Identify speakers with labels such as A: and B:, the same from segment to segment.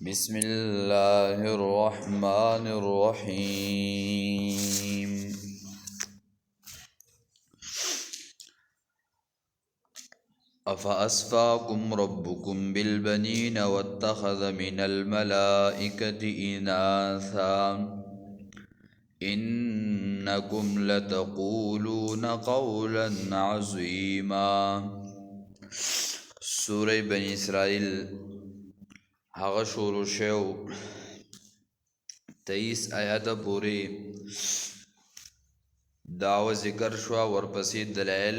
A: بسم الله الرحمن الرحيم أفأصفاكم ربكم بالبنين واتخذ من الملائكة إناثا إنكم لتقولون قولا عظيما. سورة بني إسرائيل هغه شروع شو 23 آیات پوری دعوه ذکر شو ورپسې دلائل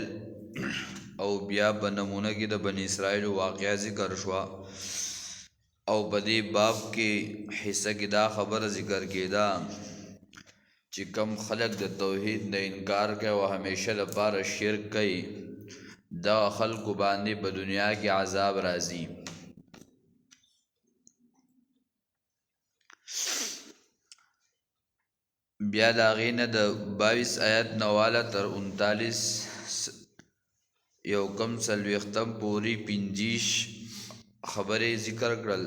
A: او بیا بنمونه کې د بنی اسرائیل واقعا ذکر شو او بدی باب کې حصہ کې دا خبر ذکر کېدا چې کم خلق د توحید نه انکار کوي او همیشه لپاره شرک کوي دا خلق باندې په دنیا کې عذاب راځي. بیا دا غینه د 22 آیات نواله تر 39 یو کم سلوختم پوری 50 خبره ذکر کړل.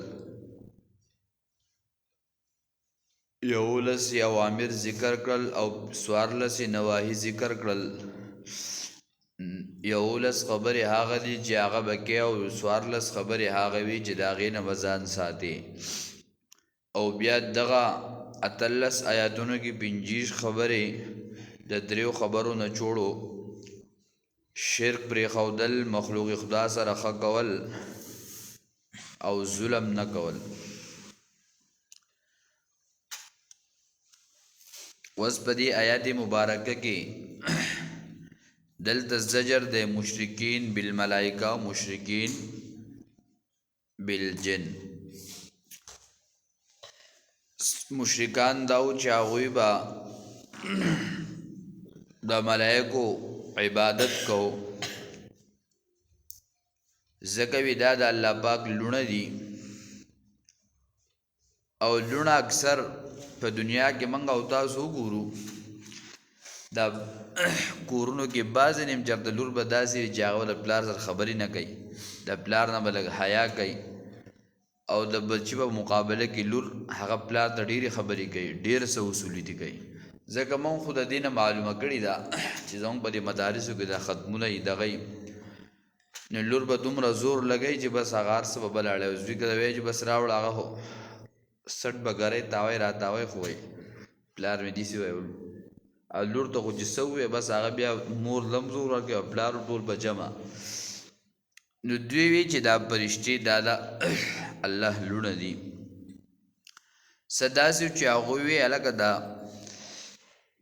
A: یولس اوامر ذکر کړل او سوارلس نواهی ذکر کړل. یولس خبره هغه دي چې هغه بکې او سوارلس خبره هغه وی چې دا غینه وزن ساتي او بیا دغه اتلس آیاتونو کی 50 خبره د دریو خبرو نه جوړو شرک پر خودل مخلوق خدا سره خقول او ظلم نه کول. وس پدی آیات مبارکه کې دلته زجر د مشرکین بالملائکه او مشرکین بالجن. مشرکان داو چاغوی با د ملائکو عبادت کو زکوی دا د الله پاک لونه دي او لونه اکثر په دنیا کې منګ او تاسو ګورو دا کورونو کې باز نیم چرته لور به داسې جاغو د پلار سره خبرې نه کوي د پلار نه بلګ حیا کوي او د بچی په مقابله کې لور هغه پلار ته ډېری خبرې کوي ډېر څه اصوليتي کوي. ځکه مون خو د دینه معلومه کړی دا چې زموږ په مدارسو کې دا ختمونه یې دغه نو لور به دومره زور لګی چې بس هغه څه به بلاړی اوس وی کوي چې بس راوړ هغه هو سټ بګره تاوي را تاوي خوې پلار مې دیسی وای او لور ته خو چې سوې بس هغه بیا مور لمزور ورکړي او پلار ټول په جمع نو دوی وی چې دا پرشتي دا الله لونه دي صداسو چې هغه وی الګه دا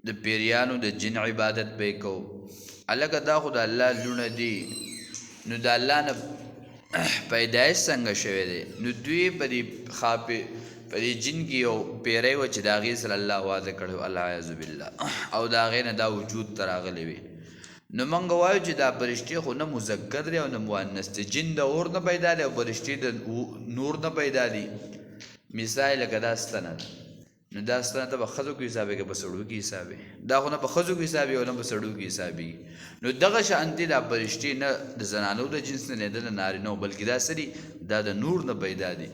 A: د پیریانو د جن عبادت به کو الګه دا خو د الله لونه دي نو د الله نه پیدایش څنګه شوه دي نو دوی په دې خاپه په دې جن کې یو پیری و چې دا غي صلی الله واځ کړو الله اعوذ بالله او دا غینه دا وجود تراغلی وي. نو مونږ وایو چې دا پرشتي خو نه مذکر دی او نه مؤنث دی. جن د اور نه پیدا دی او پرشتي د نور نه پیدا دی. مثال کدا ستنه نو دا ستنه ته بخزو کې حساب کې بسړو کې حساب دا خو نه بخزو کې حساب او نه بسړو کې حساب نو دغه شانتي دا پرشتي نه د زنانو د جنس نه د نارینه بلکې دا سړي دا د نور نه پیدا دی.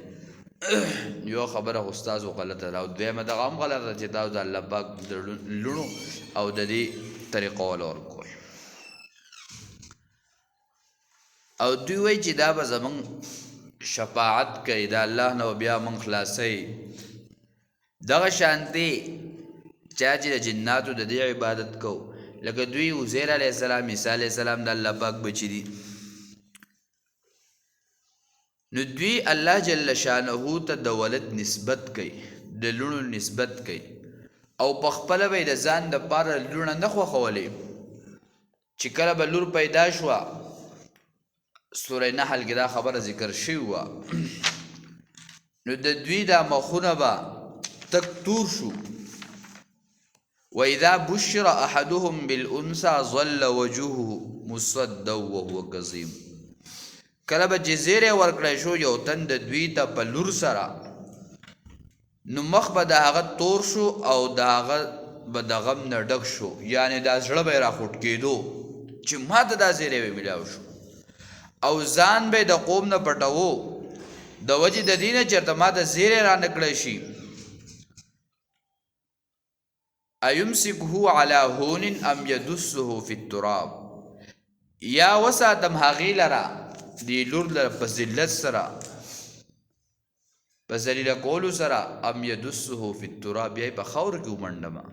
A: یو خبره استاد غلطه راو دویمه دغه هم غلطه چې دا د الله پاک لونو او د دې طریقو ولور کول او دوی وی چې دا به زمون شفاعت کوي دا الله نو بیا من خلاصي دغه شانتي چې د جناتو د دې عبادت کو لکه دوی عزیر علی السلام عیسی علی السلام د الله پاک بچی دي نو دوی الله جل شانه ته د ولد نسبت کوي د لونو نسبت کوي او په خپل به د ځان د پاره لونه نه خو خولې چې کله به لور پیدا شو سورې نحل کې دا خبره ذکر شوی و نو د دوی دا مخونه به تک تور شو واذا بشر احدهم بالانثى ظل وجهه مسودا وهو كظيم. کله به جزیره ورکړی شو یو تن د دوی ته په لور سره نو مخ به د هغه تور شو او د هغه به د غم نه ډک شو یعنی دا زړه به راخوټ کېدو چې ما ته دا زیری ملاو شو او ځان به د قوم نه پټاوو د وجې د دې نه چېرته ما ته زیری رانه کړی شي ایمسکه علی هون ام یدسه فی التراب یا وساتم هغې لره دې لور لره په ذلت سره په ذلیله کولو سره ام یدسه فی التراب یا یې په خاور کې ومنډمه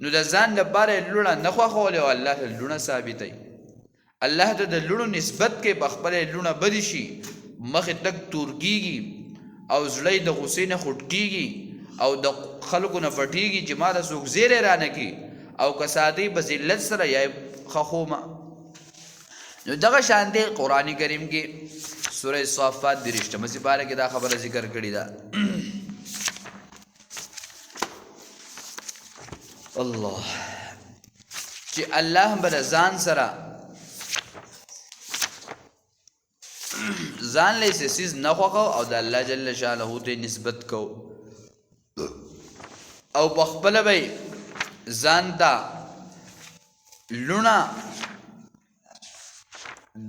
A: نو د ځان لپاره یې لوڼه نه خوښولې او الله ته لوڼه ثابتوي الله ته د لوڼو نسبت کې په خپله یې لوڼه بدې شي مخې تک تور کېږي او زړه یې د غصې نه خوټ کېږي او د خلکو نه پټېږي چې ما ته څوک زیری رانه کړي او که سادی په ذلت سره یا یې خښومه نو دغه شان دی قرآن کریم کې سوره صافات 30 سپاره کې دا خبره ذکر کړې ده الله چې الله به ځان سره ځان له څه څیز نه خوښو او د الله جل شانه ته نسبت کو او په خپله به ځان ته لوڼه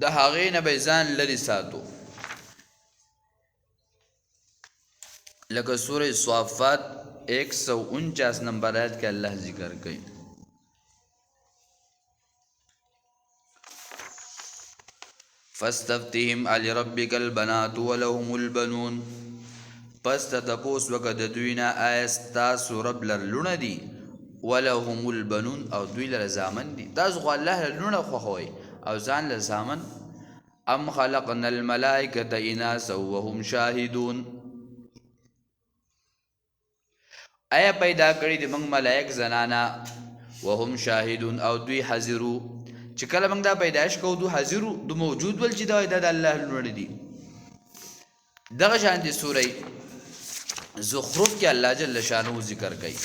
A: د هغې نه به ځان لرې ساتو لکه سوره صافات 149 نمبر آیت کې الله ذکر کوي فاستفتهم لربك البنات ولهم البنون پس ته تپوس وکړه د دوی نه آیا ستاسو رب لر لوڼه دي ولهم البنون او دوی لره زامن دي تاسو خو الله له لوڼه خوښوئ او ځان له زامن ام خلقنا الملائکة اناسا وهم شاهدون آیا پیدا کړی د موږ ملائک زنانا وهم شاهدون او دوی حاضرو چې کله موږ دا پیدایش کوو دوی حاضرو دو موجود ول چې دا د الله لوڼه دي دغه شان دي سوره زخرف کې الله جل شانه ذکر کوي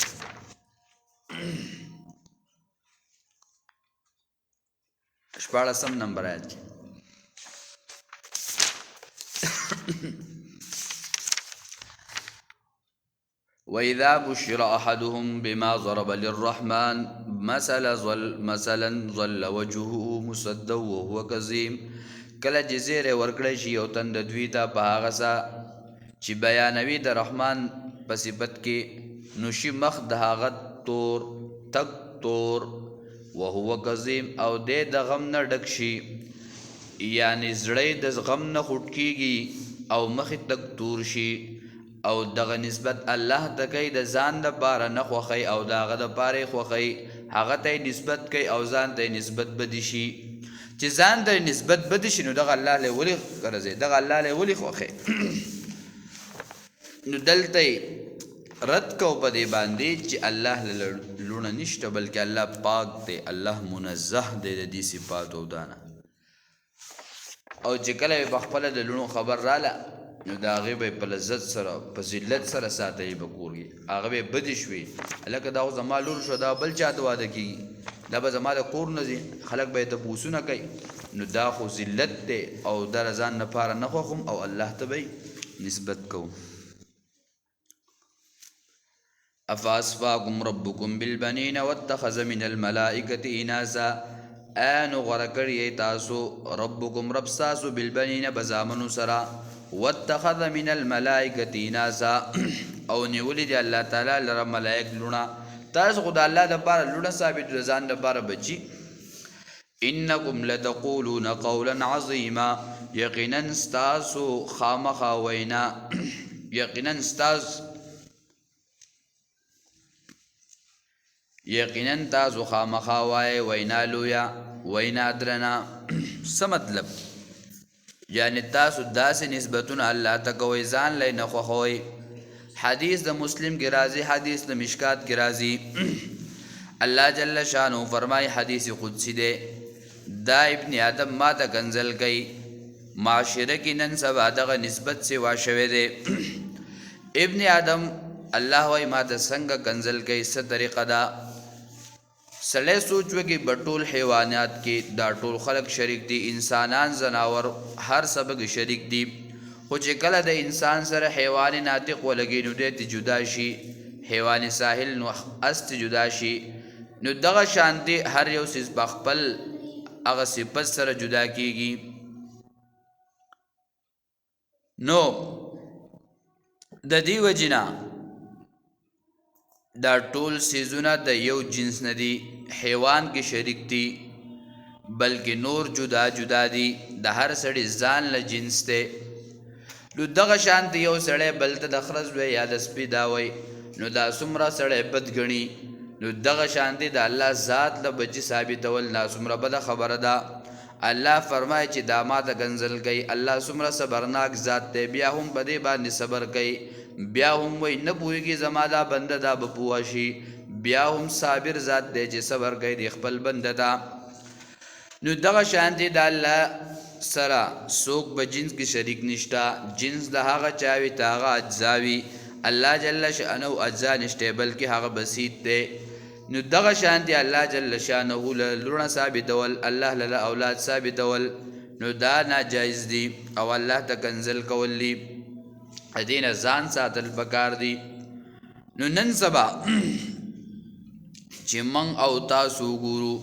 A: شپاړسم نمبر آیت کې وَإِذَا بُشِّرَ أَحَدُهُمْ بِمَا ضَرَبَ لِلرَّحْمَنِ مَثَلًا ظَلَّ وَجْهُهُ مُسْوَدًّا وَهُوَ كَظِيمٌ کله چې زیری ورکړی شي یو تن د دوی ته په هغه څه چې بیانوي د رحمان په صفت کې نو شي مخ د هغه تور تک تور وهو کظیم او دی د غم نه ډک شي یعنی زړی د غم نه خوټ کېږي او مخې تک تور شي او دغه نسبت الله ته کوي د ځان دپاره نه خوښوي او د هغه دپاره یې خوښوي هغه ته یې نسبت کوي او ځان ته یې نسبت بدې شي چې ځان ته نسبت بدې شي نو دغه الله له ولې غرض دغه الله له ولې خوښوي نو دلته رد کو په دې باندې چې الله له لوڼه نشته بلکې الله پاک دی الله منزه دی د دې صفاتو دانه او چې کله په خپله د لوڼو خبر راله نو د هغې به یې په لذت سره په ذلت سره ساتئ به کور کې هغه به یې بدې شوې هلکه دا خو زما لور شو دا بل چا ته واده کېږي دا به زما د کور نه ځي خلک به یې تپوسونه کوي نو دا خو ذلت دی او دا د ځان لپاره نه خوښم او الله ته به نسبت کوم افاسفاکم ربکم بالبنین واتخذ من الملائکة اناسا نو غوره کړی تاسو ربکم رب ستاسو بالبنین بزامنو سره واتخذ من الملائکة اناسا او نیولی دی الله تعالی لره ملائک لوڼه تاسو خو د الله دپاره لوڼه ثابت د ځان دپاره بچي انکم لتقولون قولا عظیما یقینا ستاسو خامخا وینا یقینا تاسو خامخا وایې وینا لویه وینا درنه څه مطلب یعنی تاسو داسې نسبتونه الله ته کوئ ځان لی نه خوښوئ حدیث د مسلم کې راځي حدیث د مشکات کې راځي الله جل شانه فرمای حدیث قدسی دی دا ابن آدم ما ته کنزل کوي معاشره کې نن سبا دغه نسبت سوا شوی دی ابن آدم الله وای ما ته څنګه کنزل کوي څه طریقه ده سړی سوچ وکړي په ټول حیوانات کې دا ټول خلق شریک دي انسانان زناور هر سبق شریک دي خو چې کله د انسان سره حیوان ناطق ولګي نو دی ته جدا شي حیوان ساحل نو اس ته جدا شي نو دغه شانتي هر یو څیز په خپل هغه صفت سره جدا کیږي نو د دې وجنا دا ټول سیزونه د یو جنس نه دي حیوان کې شریک دي بلکې نور جدا جدا دي د هر سړي ځان له جنس دی نو دغه شانت یو سړی بل ته د خرز وی یا د سپي دا وی نو دا څومره سړی بد ګڼي نو دغه شانت د الله ذات له بچي ثابتول دا څومره بده خبره ده الله فرمایي چې دا ما ته کنزل کوي الله څومره صبرناک ذات دی بیا هم په دې باندې صبر کوي بیا هم وای نه پوهېږي زما دا بنده دا به پوه شي بیا هم صابر ذات دی چې صبر کوي د خپل بنده ته نو دغه شان دی د الله سره څوک به جنس کې شریک نشته جنس د هغه چاوي ته هغه اجزاوي الله جل شانه اجزا نشته بلکې هغه بسیط دی نو دغه شان دی الله جل شانه له لونه ثابتول الله له اولاد ثابتول نو دا ناجایز دي او الله ته کنزل کول دي دین ځان ساتل پکار دي نو نن سبا چې من او تاسو ګورو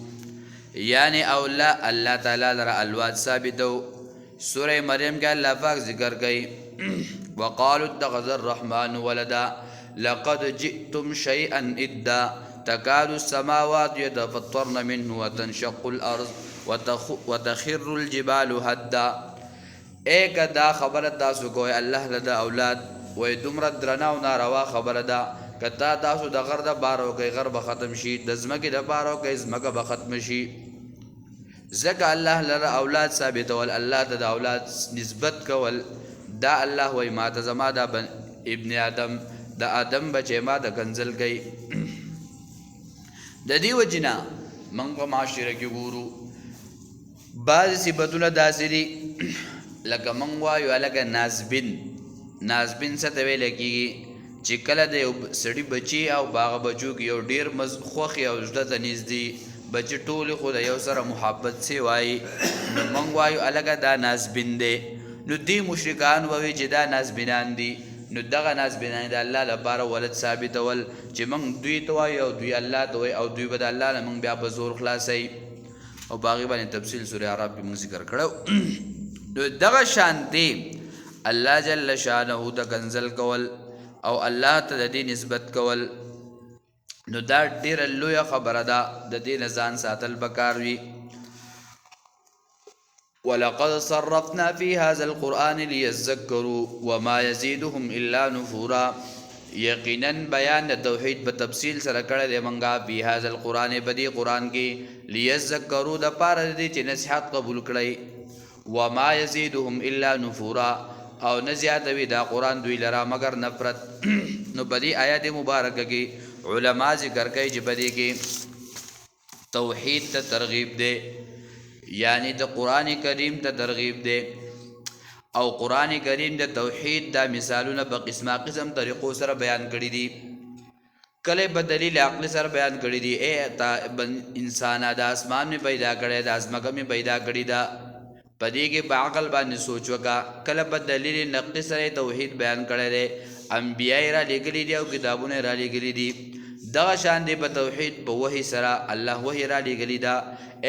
A: یعنی اولا الله تعالی لرا الواد ثابتو سورہ مریم کې الله پاک ذکر کوي وقالوا اتخذ الرحمن ولدا لقد جئتم شيئا ادا تكاد السماوات يتفطرن منه وتنشق الارض وتخر الجبال هدا ایک دا خبر تاسو کوئی الله لدا اولاد وې دومره درنه او ناروا خبره ده کتا تاسو د غر د بارو کې غر به ختم شي د زمکه د بارو کې زمکه به ختم شي زکه الله لره اولاد ثابت ول الله ته د اولاد نسبت کول دا الله وای ما ته زما د ابن آدم د آدم بچي ما د کنزل گئی د دې وجنا من په معاشره کې ګورو بعض صفاتونه داسري لکه من وایو لکه نازبین څه ته ویل کېږي چې کله د یو سړي بچي او باغ بچو کې یو ډیر خوښي او زړه ته نږدې بچي ټول خو د یو سره محبت سی وایي نو موږ وایو الګه دا نازبین دی نو دی مشرکان وایي چې دا نازبینان دي نو دغه نازبینان د الله لپاره ولد ثابتول چې موږ دوی ته وایو او دوی الله ته وایي او دوی به د الله نه موږ بیا په زور خلاصوي او باغی باندې تفصیل سورې اعراف کې موږ ذکر کړو نو دغه شانتي الله جل شانه د کنزل کول او الله ته د دې نسبت کول نو دا ډیره لویه خبره ده د دې نه ځان ساتل پکار وي ولقد صرفنا في هذا القرآن ليذكروا وما يزيدهم الا نفورا یقینا بیان د توحید په تفصیل سره کړه د منګه په هذا القرآن په دې قرآن کې ليذكروا د پاره دې چې نصيحت قبول کړي وما يزيدهم الا نفورا او نه زیاتوي دا قرآن دوی لرا مگر نفرت نو بدی آیات مبارکه کې علما ذکر کوي چې بدی کې توحید ته ترغیب ده یعنی د قرآن کریم ته ترغیب ده او قرآن کریم د توحید دا مثالونه په قسمه قسم طریقو سره بیان کړي دي کله په دلیل عقل سره بیان کړي دي اے انسان د اسمان می پیدا کړي د ازمکه می پیدا کړي دا پدې کې په عقل باندې سوچ وکا کله په دلیل نقلی سره توحید بیان کړی دی انبیاء را لګلی دي او کتابونه را لګلی دي دغه شان دی په توحید په وحی سره الله وحی را لګلی دا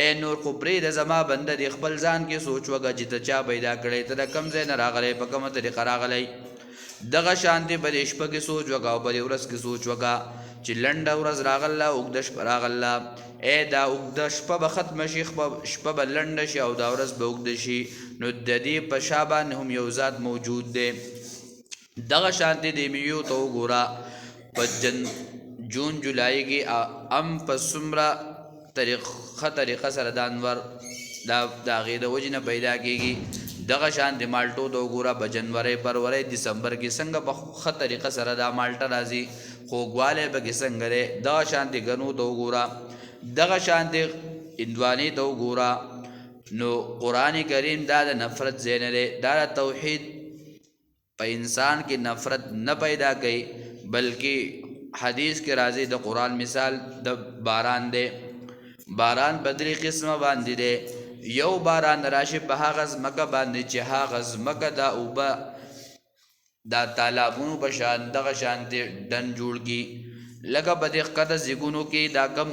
A: اے نور کو پرې د زما بنده د خپل ځان کې سوچ وکا چې ته چا پیدا کړی ته د کم ځای نه راغلی په کومه طریقه راغلی دغه شان دی په شپه کې سوچ وکا او په ورځ کې سوچ وکا چې لنډه ورځ راغله اوږده شپه راغله اے دا اوږده شپه به ختمه شي شپه به لنډه شي او دا ورځ به اوږده شي نو د دې په شا باندې هم یو ذات موجود دی دغه شانتي د میو ته وګوره په جون جولای کې ام په څومره طریقه سره د انور دا هغې د وجې نه پیدا کېږي دغه شان د مالټو ته وګوره په جنوري فروری دسمبر کې څنګه په ښه طریقه سره دا مالټه راځي خوږوالی پکې څنګه دی دغه شان د ګنو ته وګوره دغه شان د هندوانې ته وګوره نو قرآن کریم دا د نفرت ځای نه دی دا د توحید په انسان کې نفرت نه پیدا کوي بلکې حدیث کې راځي د قرآن مثال د باران دی باران په درې قسمه باندې دی یو باران راشي په هغه ځمکه باندې چې هغه ځمکه دا اوبه دا تالابونو په شان دغه شانتې ډن جوړ کړي لکه په دې ښکته ځیګونو کې دا کم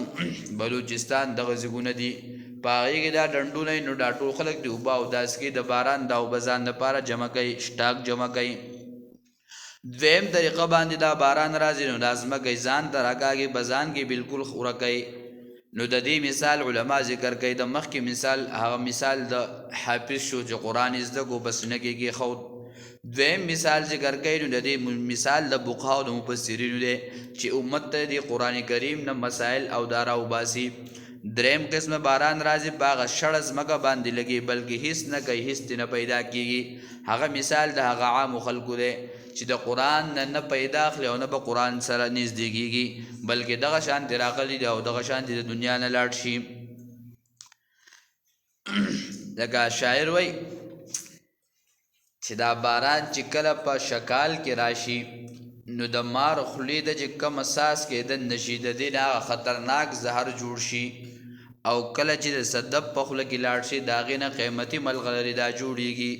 A: بلوچستان دغه ځیګونه دي پاغي کې دا ډنډونه نو دا ټول خلک دی وبا او داس کې د باران دا وبزان لپاره جمع کوي شټاک جمع کوي دویم طریقه باندې دا باران راځي نو لازمه کوي ځان تر راګي بزان کې بالکل خوره کوي نو د دې مثال علما ذکر کوي د مخ کې مثال هغه مثال د حافظ شو چې قران زده کو بس نه کېږي خو دویم مثال ذکر کوي نو د دې مثال د بوقا او د مفسرینو دی چې امت ته د قران کریم نه مسائل او دارا وباسي دریم قسم باران راځي باغ شړز مګه باندې لګي بلکې هیڅ نه کوي هیڅ نه پیدا کیږي هغه مثال د هغه عام خلکو دی چې د قران نه پیدا اخلي او نه به قران سره نږدېږي بلکې دغه شان دی راغلي دی او دغه شان دی د دنیا نه لاړ شي لکه شاعر وای چې دا باران چې کله په شکال کې راشي نو د مار خلی د چې کم اساس کې د نشید دین هغه خطرناک زهر جوړ شي او کله چې د صدب په خله کې لاړ شي داغې نه قیمتي ملغلرې دا جوړیږي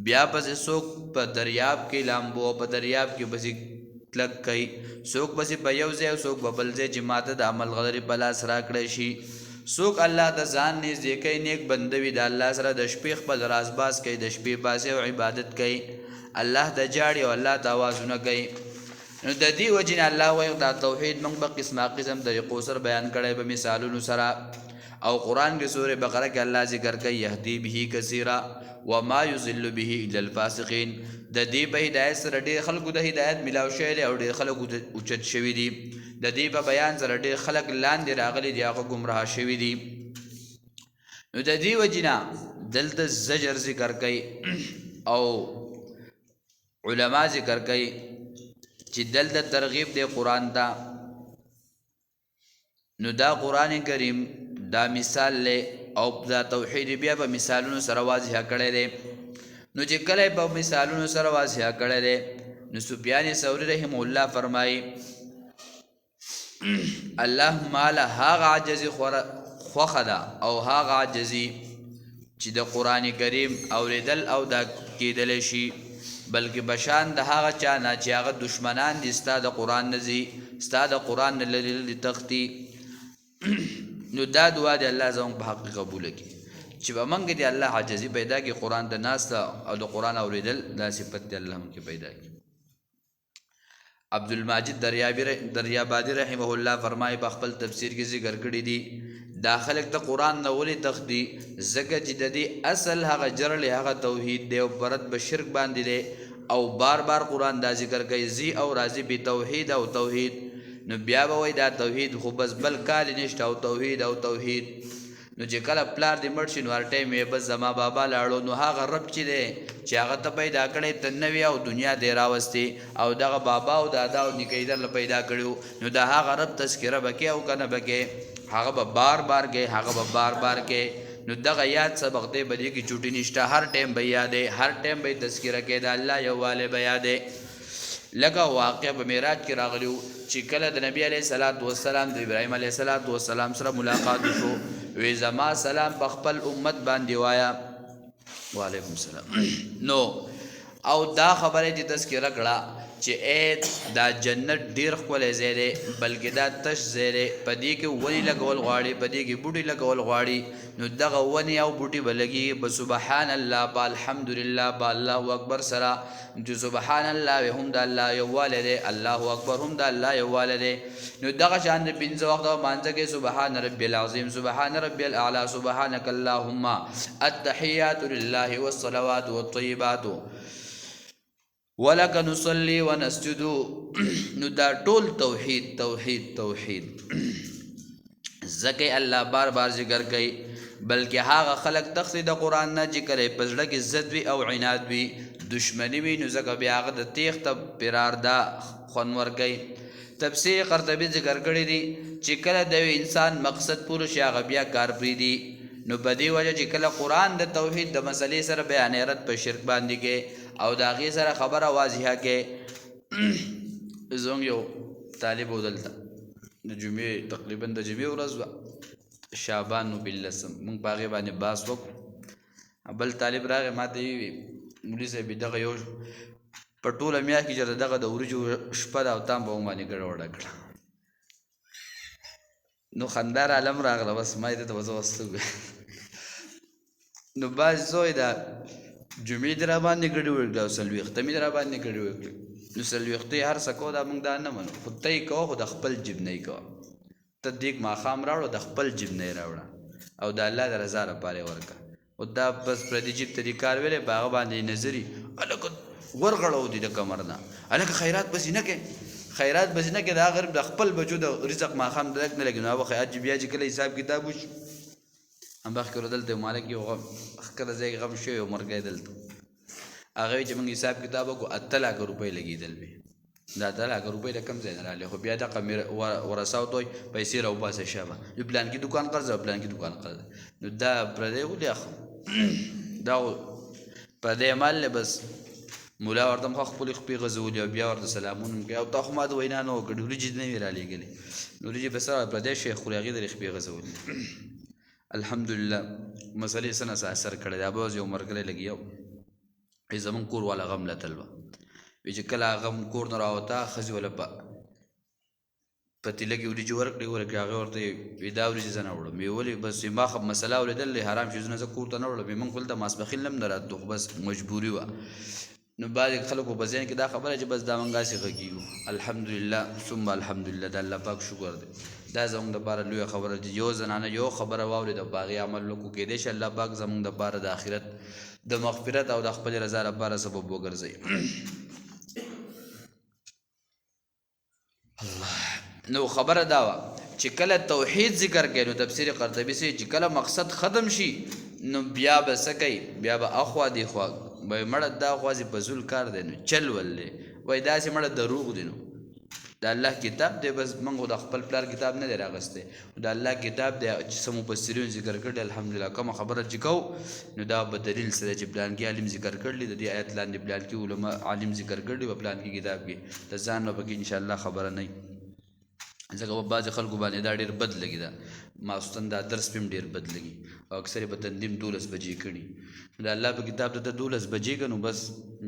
A: بیا پسې څوک په دریاب کې لامبو په دریاب کې پسې کلک کوي څوک پسې په یو ځای او څوک په بل ځای چې ماته د ملغلرې په لاس راکړی شي څوک الله د ځان نږدې کوي نیک بندوي د الله سره د شپې خپل رازباز کوي د شپې باسي او عبادت کوي الله د جاړي او الله د آوازونه کوي نو د دې وجې نه الله وایي دا توحید موږ په قسمه قسم طریقو سره بیان کړی په مثالونو سره او قرآن کې سورې بقره کې الله ذکر کوي یهدی به کثیرا وما یضل به الا الفاسقین د دې په هدایت سره ډېر خلکو د هدایت ملاو شوی دی او ډېر خلکو اوچت شوي دي د دې په بیان سره ډېر خلک لاندې راغلي دي هغه ګمراه شوي دي نو د دې وجې نه دلته زجر ذکر کوي او علما ذکر کوي چې دلته ترغیب دی قرآن ته نو دا قرآن کریم دا مثال له او دا توحید بیا په مثالونو سره واضح کړی دی نو چې کله په مثالونو سره واضح کړی دی نو سفیان ثوری رحم الله فرمایي الله مال هغه عجز خوخه ده او هغه عجزي چې د قرآن کریم اوریدل او دا کېدل شي بلکې بشان د هغه چا نه چې هغه دشمنان دي ستا د قرآن نه ځي ستا د قرآن نه لرې تښتي نو دا دعا دی الله زموږ په حق قبول کړي چې به موږ دې الله عاجزي پیدا کړي قرآن ته ناسته او د قرآن اورېدل دا صفت دی الله موږ پیدا کړي عبدالماجد دریابادي رحمه الله فرمایي په خپل تفسیر کې ذکر کړی دي دا خلک د قرآن نه ولې تښتي ځکه چې د دې اصل هغه جرل هغه توحید دی او برد به شرک باندې دی او بار بار قرآن دا ذکر کوي زی او راضي به توحید او توحید نو بیا به وایي دا توحید خو بس بل کال نشته او توحید او توحید نو چې کله پلار دې مړ شي نو هر ټایم یې بس زما بابا لاړو نو هغه رب چې دی چې هغه ته پیدا کړی ته نوي او دنیا دې راوستې او دغه بابا او دادا او نیکه یې درله پیدا کړي نو د هغه رب تذکره به کې او که نه به کې هغه به بار بار کې هغه به بار بار کې نو دغه یاد سبق دی به دې کې چوټي نشته هر ټایم به یادې هر ټایم به تذکره کې د الله یووالی به یادې لکه واقع په معراج کې راغلی چې کله د نبی علیه الصلاۃ والسلام د ابراهیم علیه السلام سره ملاقات شو وی زما سلام په خپل امت باندې وایا وعلیکم السلام نو او دا خبره دې تذکره کړه چې دا جنت ډیر ښکلی ځای دی بلکې دا تش ځای دی په دې کې ونې لګول غواړي په دې کې بوټي لګول غواړي نو دغه ونې او بوټي به لګي په سبحان الله په الحمدلله په الله اکبر سره چې سبحان الله هم د الله یووالی دی الله اکبر هم د الله یووالی دی نو دغه شان د پنځه وخته مانځه کې سبحان ربي العظیم سبحان ربي الاعلى سبحانك اللهم التحيات لله والصلوات والطيبات ولک نصلي ونسجد نو دا ټول توحید توحید توحید زکه الله بار بار ذکر کوي بلکې هغه خلق تختی د قرآن نه چې کله په زړه کې ضد وي او عناد وي دشمنی وي نو ځکه بیا هغه د تیښته فرار دا خوند ورکوي تفسیر قرطبي ذکر کړی دي چې کله د انسان مقصد پوره شي هغه بیا کار پرېږدي نو په دې وجه چې کله قرآن د توحید د مسلې سره بیانې رد په شرک باندې کې او د هغې سره خبره واضحه کې زموږ یو طالب و دلته د جمعې تقریبا د جمعې ورځ وه شعبان و باللسم موږ په هغې باندې بحث وکړو بل طالب راغی ما ته ویې مولي صاحب دغه یو په ټوله میاشت کې چې دغه د وریجو شپه ده او تام به موږ باندې ګډه وډه کړه نو خندار عالم راغله بس ما یې ته وزه وستو نو بعض زوی دا جمعې دې را باندې ګډې وکړې او څلوېښته مې را باندې ګډې وکړې نو څلوېښته هر څه کوه دا موږ دا نه منو خو ته یې کوه خو د خپل جیب نه یې کوه ته دیګ ماښام راوړه د خپل جیب نه یې راوړه او د الله د رضا لپاره یې ورکړه او دا بس پردي جیب ته دې کار ویلی په هغه باندې یې نظري هلکه ورغړو دي د کمر نه هلکه خیرات بسې نه کوې خیرات بسې نه کوې دا غریب د خپل بچو د رزق ماښام درک نه لګي نو هغه خیرات چې بیا چې کله حساب کتاب وشي همبخ کې دلته مالک یو غم ښکته ځای کې غم شوی او مرګی دلته هغه وایي چې موږ حساب کتاب وکړو 8 لکه روپۍ لګېدل وې دا 8 لکه روپۍ د کم ځای نه راغلې خو بیا دغه ورثاو ته وایي پیسې راوباسه شابه یو پلانکي دوکان قرض او پلانکي دوکان قرض نو دا پردی ولې اخلو دا پردی مال دی بس مولا ورته مخه خپلې خپې غځولي او بیا ورته سلامونه هم کوي او تا خو ما د وینا نه وکړې وریجې نه وې رالېږلې نو وریجې به سره پردی شی خوري هغې د خپې غځولي الحمدلله مسلې څه نه څه اثر کړی دا به اوس یو ملګری لګیا وی زمونږ کور والا غم لتل وه وی چې کله غم کور نه راوته ښځې وله په پتیله کې وریجې ورکړې هغې ورته وی دا وریجې زه نه وړم وی ولې بس ما خو مسله اورېدل حرام شیزونه زه کور ته نه وړم موږ دلته ماسپښین هم نه راتلو خو بس مجبوري وه نو بعضې خلکو په ذهن کې دا خبره چې بس دا موږ هسې غږېږو الحمدلله ثم الحمدلله د الله پاک شکر دی دا زموږ دپاره لویه خبره چې یو زنانه یو خبره واورېده په هغې عمل وکړو کیدای شي الله پاک زموږ دپاره د آخرت د مغفرت او د خپلې رضا لپاره سبب وګرځوي نو خبره دا وه چې کله توحید ذکر کوي نو تفسیر قرطبي سي چې کله مقصد ختم شي نو بیا به څه کوي بیا به اخوا دی خوا وایي مړه دا خوازې فضول کار دی نو چل ولې وایي داسې مړه دروغ دی نو د الله کتاب دی بس موږ د خپل پلار کتاب نه دی راغستی د الله کتاب دی چې څه مفسرین ذکر کړي الحمدلله کومه خبره چې کوو نو دا به دلیل سره چې پلانکي عالم ذکر کړلی د دې آیت لاندې پلانکي علما عالم ذکر کړي په پلانکي کتاب کې د ځان نه پکې انشاءالله خبره نه ځکه په بعضې خلکو باندې دا ډېر بد لګي دا ماخوستن دا درس پې هم ډېر بد لګي او اکثر یې په تنظیم 12 بجې کړي د الله په کتاب ته 12 بجې که نو بس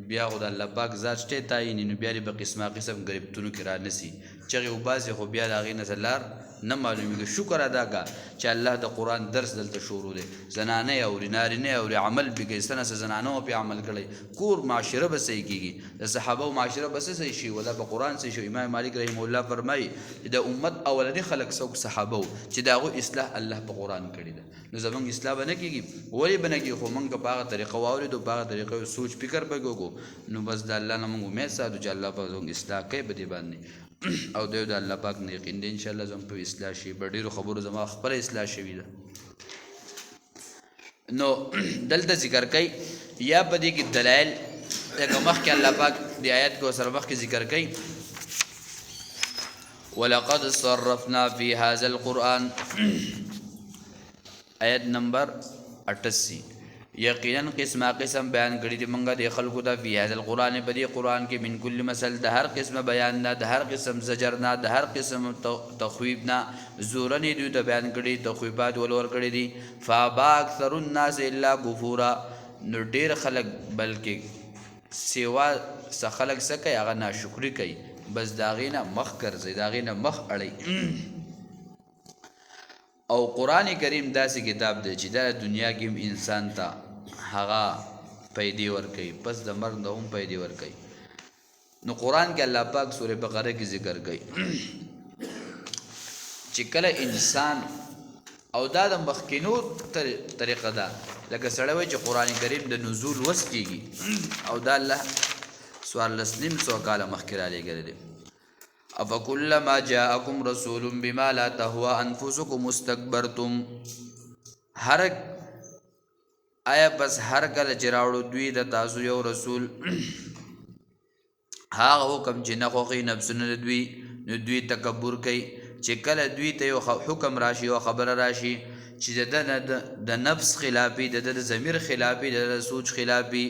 A: بیا خو د الله پاک ذات شته تعیني نو بیا دې په قسمه قسم ګرفتونو کې رانسي چغې وباسې خو بیا د هغې نه لار نه معلومیږي شکر ادا کا چې الله د قرآن درس دلته شروع دی زنانه یې اوري نارینه یې اوري عمل پې کوي څه نه څه زنانه پې عمل کړی کور معاشره به صحیح کېږي د صحابه معاشره به څه صحیح شي ولا په قرآن صحیح شي امام مالک رحمه الله فرمایي چې د امت اولني خلک څوک صحابه وو چې د هغوی اصلاح الله په قرآن کړې ده نو زموږ اصلاح به نه کېږي ولې به نه کېږي خو موږ که په هغه طریقه واورېدو په هغه طریقه سوچ فکر به وکړو نو بس د الله نه موږ امید ساتو چې الله پاک زموږ اصلاح کوي په دې باندې او د الله پاک نه یقین دی انشاءالله زموږ په اصلاح شي په ډېرو خبرو زما خپله اصلاح شوې ده نو دلته ذکر کوي یا په دې کې دلایل لکه مخکې الله پاک د آیات کې ورسره مخکې ذکر کوي ولقد صرفنا في هذا القرآن آیت نمبر 88 یقینا قسمه قسم بیان کړي دي موږ د خلکو ته فی هذا القرآن په دې قرآن کې من کل مثل د هر قسمه بیان نه د هر قسم زجر نه د هر قسم تخویب نه زورنې دوی ته بیان کړي تخویبات ولور کړي دي فابا اکثر الناس الا کفورا نو ډېر خلک بلکې سیوا څه خلک څه کوي هغه ناشکري کوي بس د هغې نه مخ ګرځي د هغې نه مخ اړوي او قرآن کریم داسې کتاب دی چې دا دنیا کې هم انسان ته هغه پیدې ورکوي پس د مرګ نه هم پیدې ورکوي نو قرآن کې الله پاک سورې بقره کې ذکر کوي چې کله انسان او دا د مخکینو طریقه ده لکه سړی وایي چې قرآن کریم د نزول وس کېږي او دا الله 1400 کاله مخکې رالیږلی دی افکلما جاءکم رسول بما لا تهوى انفسکم استکبرتم آیا پس هر کله چې راوړو دوی د تاسو یو رسول هغه حکم چې نه خوښوي نفسونه د دوی نو دوی تکبر کوي چې کله دوی ته یو حکم راشي او خبره راشي چې د نفس خلافي د ضمیر خلافي د سوچ خلافي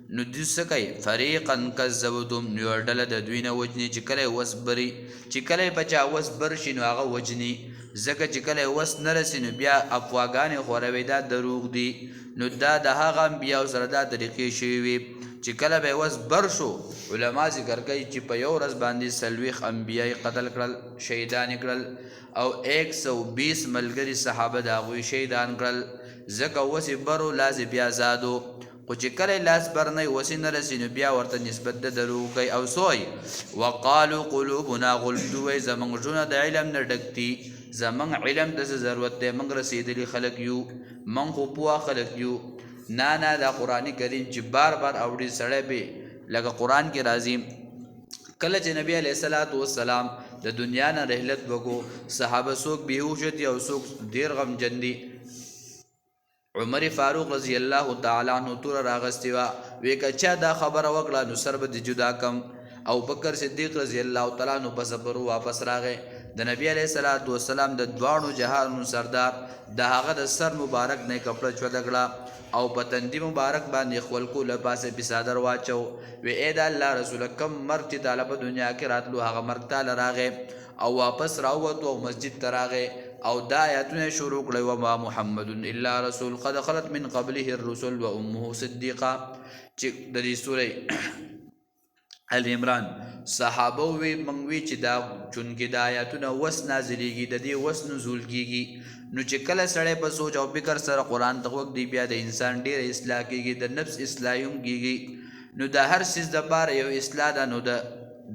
A: نو دوی څه کوي فریقا کذبتم نو یوه ډله د دوی نه وجني چې کله یې وس بري چې کله یې په چا وس بر شي نو هغه وجني ځکه چې کله یې وس نه رسي نو بیا افواګانې خوروي دا دروغ دي نو دا د هغه انبیاو سره دا طریقې شوي وي چې کله به وس بر شو علما ذکر کوي چې په یو ورځ باندې سلويخ انبیای قتل کړل شهیدان کړل او 120 ملګری صحابه دا غوي شهیدان کړل زکه وس برو لاز بیا زادو خو چې کله لاس بر نه وسی نه رسینو بیا ورته نسبت د درو کوي او سوی وقالو قلوبنا غلف دوی زمنګ جون د علم نه ډکتی زمنګ علم د ضرورت دی منګ رسیدلی خلق یو من خو پوا خلق یو نه دا قرآن کریم چې بار بار اوړي سړی به لکه قرآن کې راځي کله چې نبی علیہ الصلوۃ والسلام د دنیا نه رحلت وکړو صحابه څوک بیهوش دي او څوک ډیر غم جندي عمر فاروق رضی الله تعالی عنہ تور راغستی وا وی کچا دا خبر وکړه نو سر به جدا کم او بکر صدیق رضی الله تعالی عنہ پس پر واپس راغې د نبی علیہ الصلوۃ والسلام د دوانو جهانو سردار د هغه د سر مبارک نه کپڑا چودګړه او پتندی مبارک باندې خپل کو لپاسه بسادر واچو وی اې د الله رسول کم مرګ چې طالب دنیا کې راتلو هغه مرګ تعالی راغې او واپس راووتو او مسجد تراغې او دا آیاتونه شروع کړي و ما محمد الا رسول قد خلت من قبله الرسل و امه صدیقه چې د دې سورې ال عمران صحابه وی منوي چې دا چونکې د آیاتونه وس نازلېږي د دې وس نزول کیږي نو چې کله سړی په سوچ او فکر سره قرآن ته وګ دی بیا د انسان ډیر اصلاح کیږي د نفس اصلاح هم کیږي نو د هر څه د پاره یو اصلاح ده نو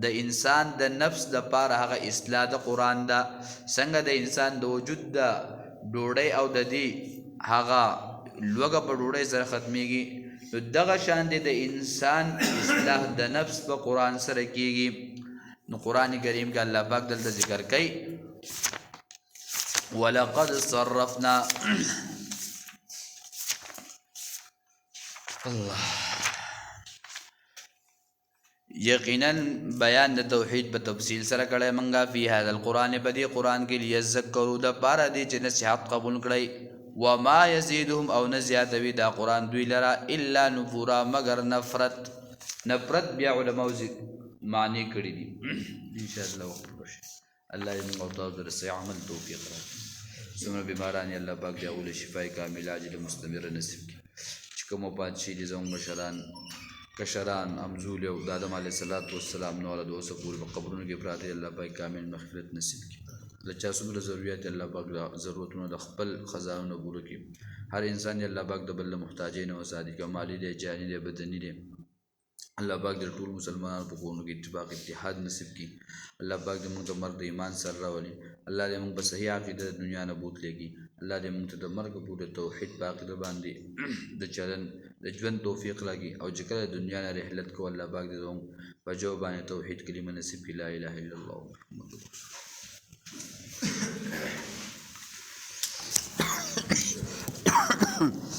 A: د انسان د نفس د پاره هغه اصلاح د قرآن ده څنګه د انسان د وجود د ډوړی او د دې هغه لوګه په ډوړی سره ختميږي نو دغه شان د انسان اصلاح د نفس په قرآن سره کیږي نو قرآن کریم کې الله پاک دلته ذکر کوي ولقد صرفنا الله یقینا بیان د توحید په تفصیل سره کړه منګه فی هذا القرآن بدی قرآن کې لیذکروا د پاره دي چې نصیحت قبول کړي وما یزيدهم او نزیاتوی دا قرآن دوی لرا الا نفورا مگر نفرت بیا علماء معنی کړي دي ان شاء الله وخت وشي الله دې موږ ته درس عمل توفیق راکړي څومره بیماران الله پاک دې اول شفای کامل عاجل مستمر نصیب کړي چې کوم پات شي دې زموږ مشران کشران امزول او آدم علیه السلام نو له دوه سپور په قبرونو کې پراته الله پاک کامل مغفرت نصیب کړي لچا څومره ضرورت الله پاک ضرورتونو د خپل خزانو پوره کړي هر انسان الله پاک د بل محتاجین او صادق مالی دې جانی دې بدنی دې الله پاک د ټول مسلمانانو په کونو کې اتفاق اتحاد نصیب کړي الله پاک دې موږ ته مرګ د ایمان سره راولي الله دې موږ په صحیح عقیده د دنیا نه بوتلې کړي الله دې موږ ته د مرګ پورې توحید په عقیده باندې د چلن د ژوند توفیق راکړي او چې کله دنیا نه رحلت کو الله پاک دې زموږ په جو باندې توحید کلمه نصیب کړي لا اله الا الله محمد رسول الله